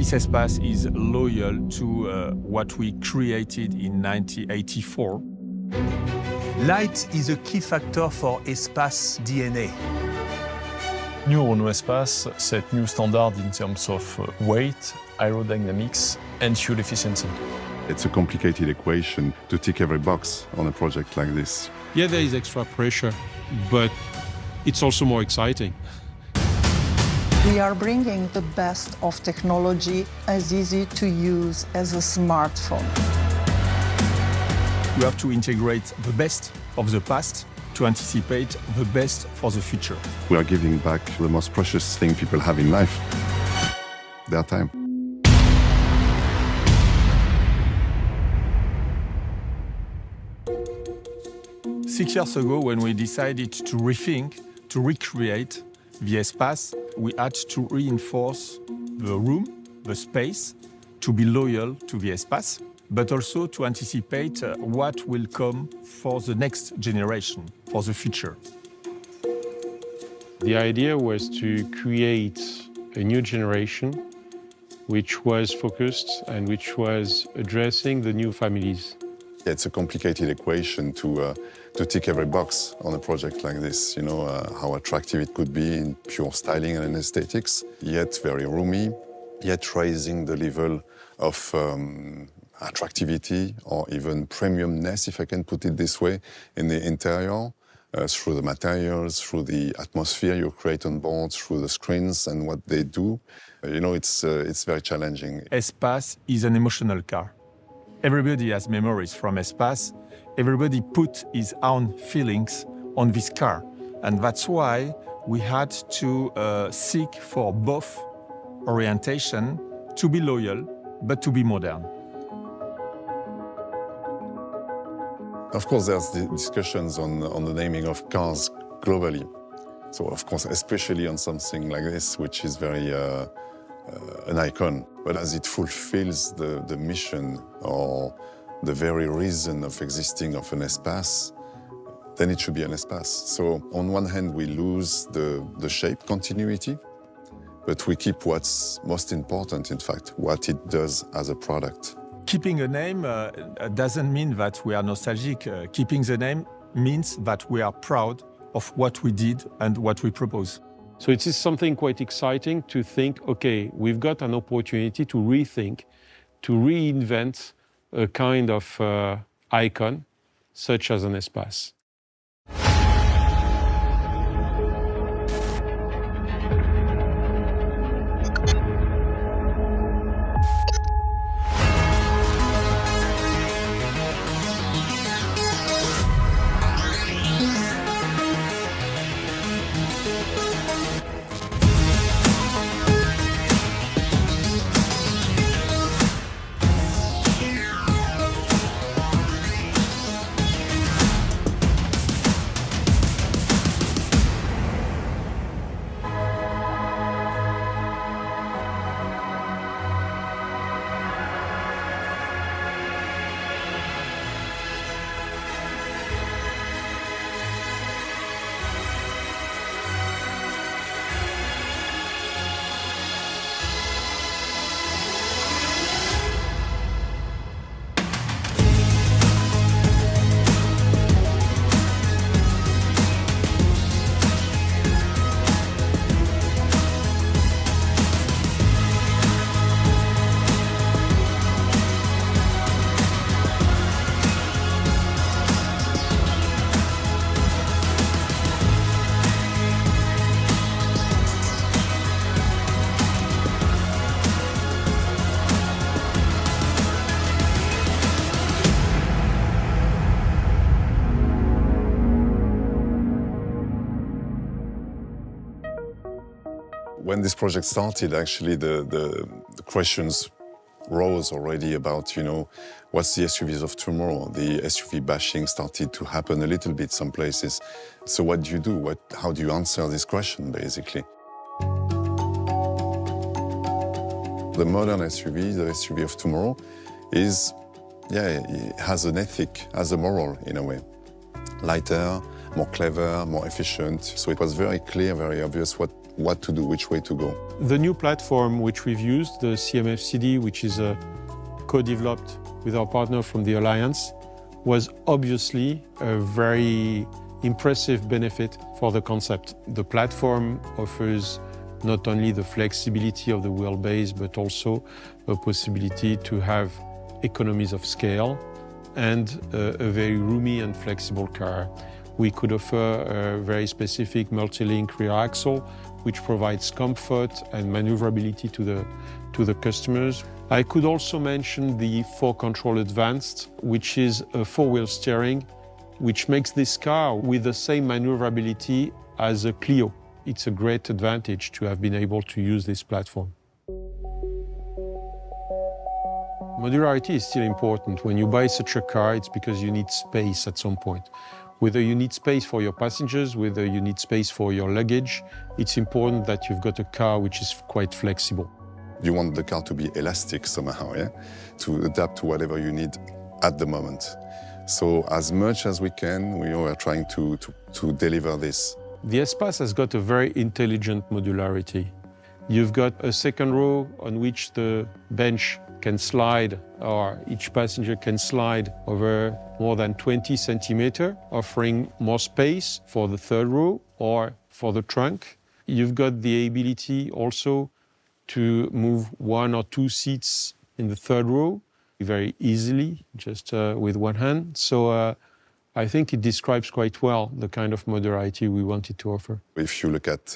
this espace is loyal to what we created in 1984. Light is a key factor for Espace DNA. New Renault Espace set new standard in terms of weight, aerodynamics, and fuel efficiency. It's a complicated equation to tick every box on a project like this. Yeah, there is extra pressure, but it's also more exciting. We are bringing the best of technology as easy to use as a smartphone. We have to integrate the best of the past to anticipate the best for the future. We are giving back the most precious thing people have in life, their time. Six years ago, when we decided to rethink, to recreate the Espace, we had to reinforce the room, the space, to be loyal to the Espace, but also to anticipate what will come for the next generation, for the future. The idea was to create a new generation which was focused and which was addressing the new families. It's a complicated equation to tick every box on a project like this. You know, how attractive it could be in pure styling and aesthetics, yet very roomy, yet raising the level of attractivity or even premiumness, if I can put it this way, in the interior, through the materials, through the atmosphere you create on board, through the screens and what they do. You know, it's very challenging. Espace is an emotional car. Everybody has memories from Espace. Everybody put his own feelings on this car. And that's why we had to seek for both orientation, to be loyal, but to be modern. Of course, there's the discussions on the naming of cars globally. So, of course, especially on something like this, which is very an icon. But as it fulfills the mission or the very reason of existing of an espace, then it should be an espace. So, on one hand, we lose the shape continuity, but we keep what's most important, in fact, what it does as a product. Keeping a name doesn't mean that we are nostalgic. Keeping the name means that we are proud of what we did and what we propose. So it is something quite exciting to think, okay, we've got an opportunity to rethink, to reinvent a kind of icon, such as an Espace. When this project started, actually, the questions rose already about, you know, what's the SUVs of tomorrow? The SUV bashing started to happen a little bit some places. So what do you do? How do you answer this question, basically? The modern SUV, the SUV of tomorrow, is, it has an ethic, has a moral, in a way. Lighter, more clever, more efficient. So it was very clear, very obvious what what to do, which way to go. The new platform which we've used, the CMF-CD, which is co-developed with our partner from the Alliance, was obviously a very impressive benefit for the concept. The platform offers not only the flexibility of the wheelbase, but also a possibility to have economies of scale and a very roomy and flexible car. We could offer a very specific multi-link rear axle, which provides comfort and maneuverability to the customers. I could also mention the 4Control Advanced, which is a four-wheel steering, which makes this car with the same maneuverability as a Clio. It's a great advantage to have been able to use this platform. Modularity is still important. When you buy such a car, it's because you need space at some point. Whether you need space for your passengers, whether you need space for your luggage, it's important that you've got a car which is quite flexible. You want the car to be elastic somehow, yeah? To adapt to whatever you need at the moment. So as much as we can, we are trying to deliver this. The Espace has got a very intelligent modularity. You've got a second row on which the bench can slide, or each passenger can slide over more than 20 centimeters, offering more space for the third row or for the trunk. You've got the ability also to move one or two seats in the third row very easily, just with one hand. So I think it describes quite well the kind of modularity we wanted to offer. If you look at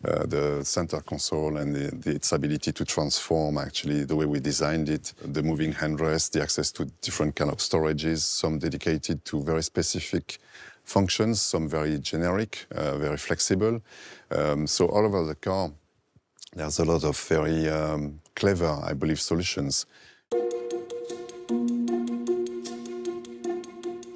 the center console and its ability to transform actually the way we designed it, the moving handrest, the access to different kind of storages, some dedicated to very specific functions, some very generic, very flexible. So all over the car, there's a lot of very clever, I believe, solutions.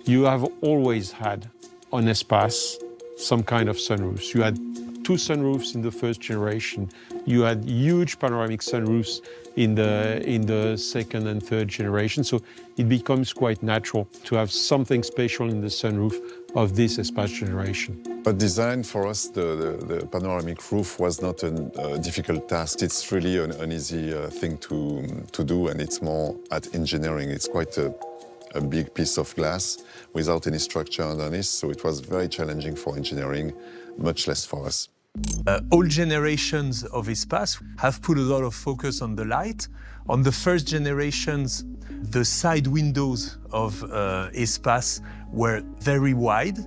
You have always had on Espace some kind of sunroofs. You had two sunroofs in the first generation. You had huge panoramic sunroofs in the second and third generation. So it becomes quite natural to have something special in the sunroof of this Espace generation. But design for us, the panoramic roof was not a difficult task. It's really an easy thing to do, and it's more at engineering. It's quite a big piece of glass without any structure underneath, so it was very challenging for engineering, much less for us. All generations of Espace have put a lot of focus on the light. On the first generations, the side windows of Espace were very wide.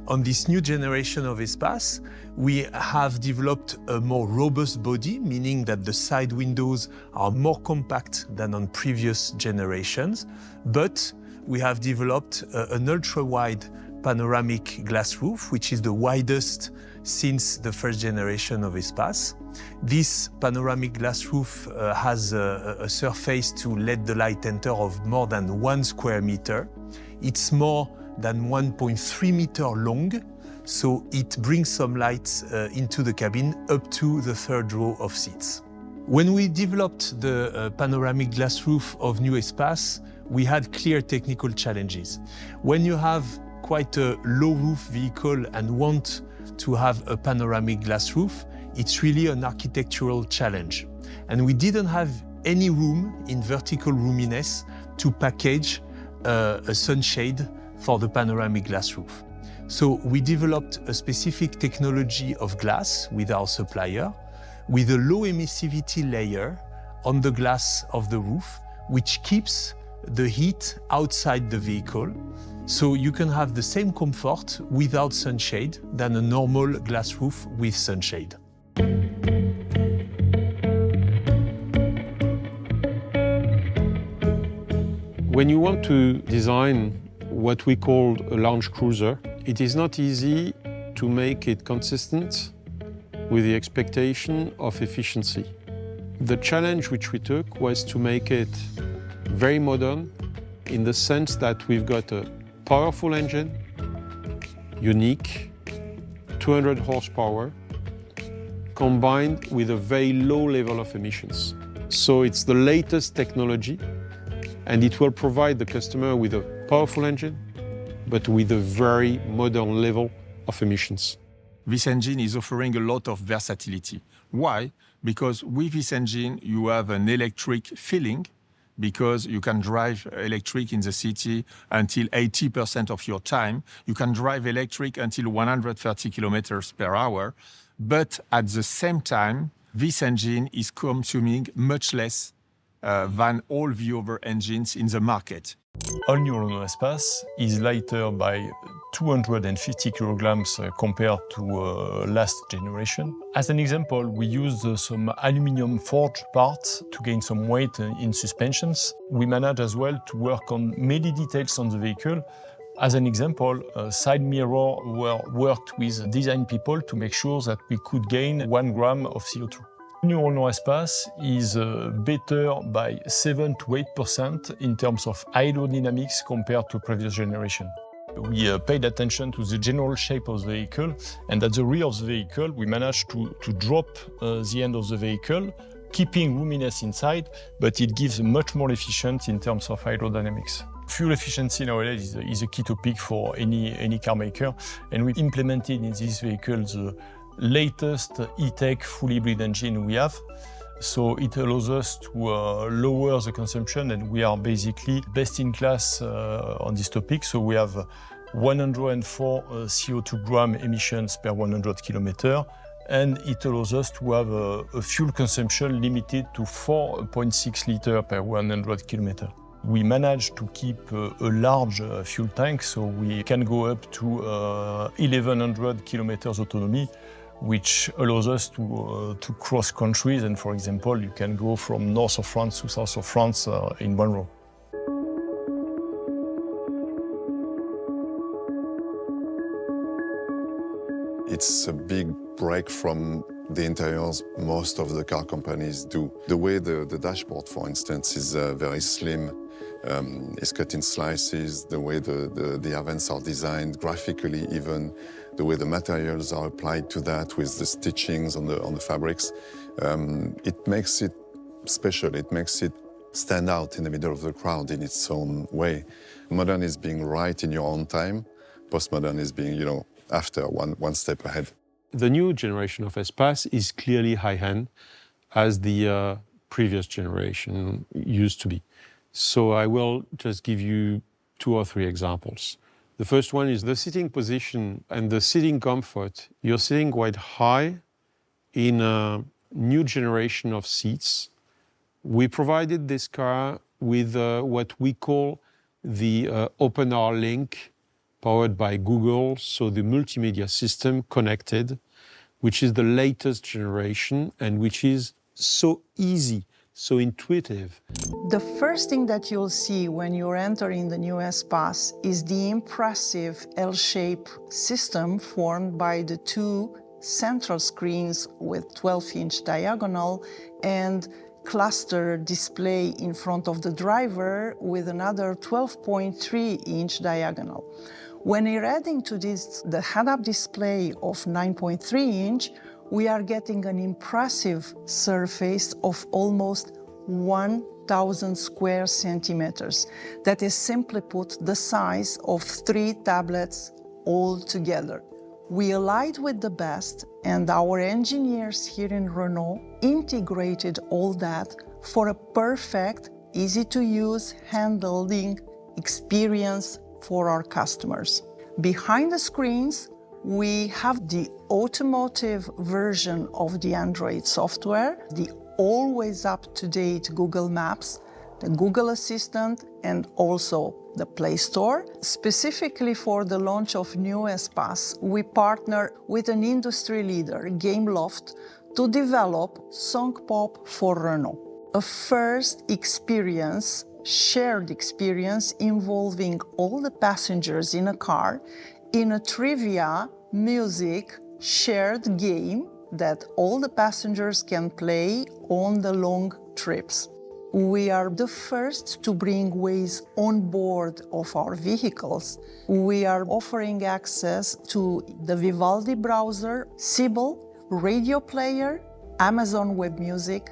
On this new generation of Espace, we have developed a more robust body, meaning that the side windows are more compact than on previous generations, but we have developed an ultra-wide panoramic glass roof, which is the widest since the first generation of Espace. This panoramic glass roof has a surface to let the light enter of more than 1 square meter. It's more than 1.3 meter long, so it brings some light into the cabin up to the third row of seats. When we developed the panoramic glass roof of New Espace, we had clear technical challenges. When you have quite a low roof vehicle and want to have a panoramic glass roof, it's really an architectural challenge. And we didn't have any room in vertical roominess to package a sunshade for the panoramic glass roof. So we developed a specific technology of glass with our supplier, with a low emissivity layer on the glass of the roof, which keeps the heat outside the vehicle, so you can have the same comfort without sunshade than a normal glass roof with sunshade. When you want to design what we call a lounge cruiser, it is not easy to make it consistent with the expectation of efficiency. The challenge which we took was to make it very modern in the sense that we've got a powerful engine, unique, 200 horsepower, combined with a very low level of emissions. So it's the latest technology, and it will provide the customer with a powerful engine, but with a very modern level of emissions. this engine is offering a lot of versatility. Why? Because with this engine, you have an electric feeling, because you can drive electric in the city until 80% of your time. You can drive electric until 130 kilometers per hour. But at the same time, this engine is consuming much less than all the other engines in the market. All new Renault Espace is lighter by 250 kilograms compared to last generation. As an example, we used some aluminum forged parts to gain some weight in suspensions. We managed as well to work on many details on the vehicle. As an example, side mirror were worked with design people to make sure that we could gain 1 gram of CO2. New Renault Espace is better by 7 to 8% in terms of aerodynamics compared to previous generation. We paid attention to the general shape of the vehicle, and at the rear of the vehicle, we managed to drop the end of the vehicle, keeping roominess inside, but it gives much more efficient in terms of aerodynamics. Fuel efficiency nowadays is a key topic for any car maker, and we implemented in these vehicles the latest e-tech full hybrid engine we have. So it allows us to lower the consumption, and we are basically best in class on this topic. So we have 104 CO2 gram emissions per 100 kilometers, and it allows us to have a fuel consumption limited to 4.6 liters per 100 kilometers. We managed to keep a large fuel tank, so we can go up to 1100 kilometers autonomy, which allows us to cross countries. And for example, you can go from north of France to south of France in one row. It's a big break from the interiors most of the car companies do. The way the dashboard, for instance, is very slim, is cut in slices, the way the events are designed, graphically even, the way the materials are applied to that with the stitchings on the fabrics. It makes it special, it makes it stand out in the middle of the crowd in its own way. Modern is being right in your own time, postmodern is being, after one step ahead. The new generation of Espace is clearly high-end, as the previous generation used to be. So I will just give you 2 or 3 examples. The first one is the sitting position and the sitting comfort. You're sitting quite high in a new generation of seats. We provided this car with what we call the OpenR Link, powered by Google, so the multimedia system connected, which is the latest generation and which is so easy, so intuitive. The first thing that you'll see when you're entering the new Espace is the impressive L-shaped system formed by the 2 central screens with 12-inch diagonal and cluster display in front of the driver with another 12.3-inch diagonal. When you're adding to this the head-up display of 9.3-inch, we are getting an impressive surface of almost 1,000 square centimeters. That is, simply put, the size of 3 tablets all together. We allied with the best, and our engineers here in Renault integrated all that for a perfect, easy-to-use handling experience for our customers. Behind the screens, we have the automotive version of the Android software, the always up-to-date Google Maps, the Google Assistant, and also the Play Store. Specifically for the launch of New Espace, we partner with an industry leader, Gameloft, to develop Song Pop for Renault. A first experience, shared experience involving all the passengers in a car in a trivia, music, shared game that all the passengers can play on the long trips. We are the first to bring Waze on board of our vehicles. We are offering access to the Vivaldi browser, Sybil, radio player, Amazon Web Music.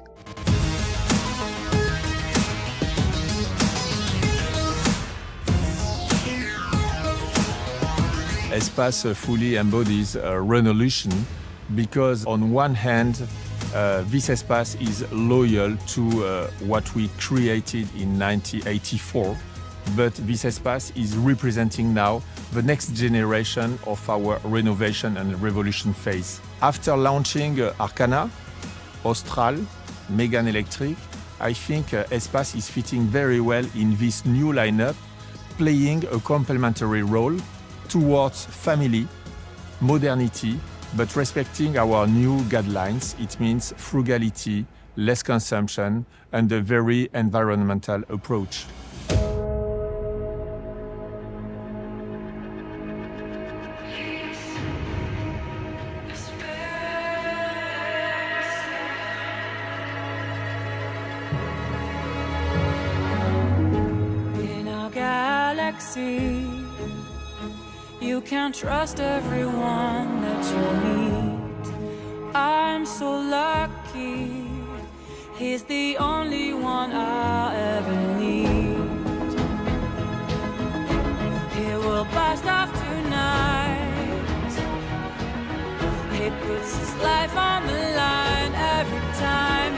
Espace fully embodies a revolution because on one hand, this Espace is loyal to what we created in 1984, but this Espace is representing now the next generation of our renovation and revolution phase. After launching Arcana, Austral, Megane Electric, I think Espace is fitting very well in this new lineup, playing a complementary role towards family, modernity, but respecting our new guidelines. It means frugality, less consumption, and a very environmental approach. You can't trust everyone that you meet. I'm so lucky, he's the only one I'll ever need. He will blast off tonight. He puts his life on the line every time.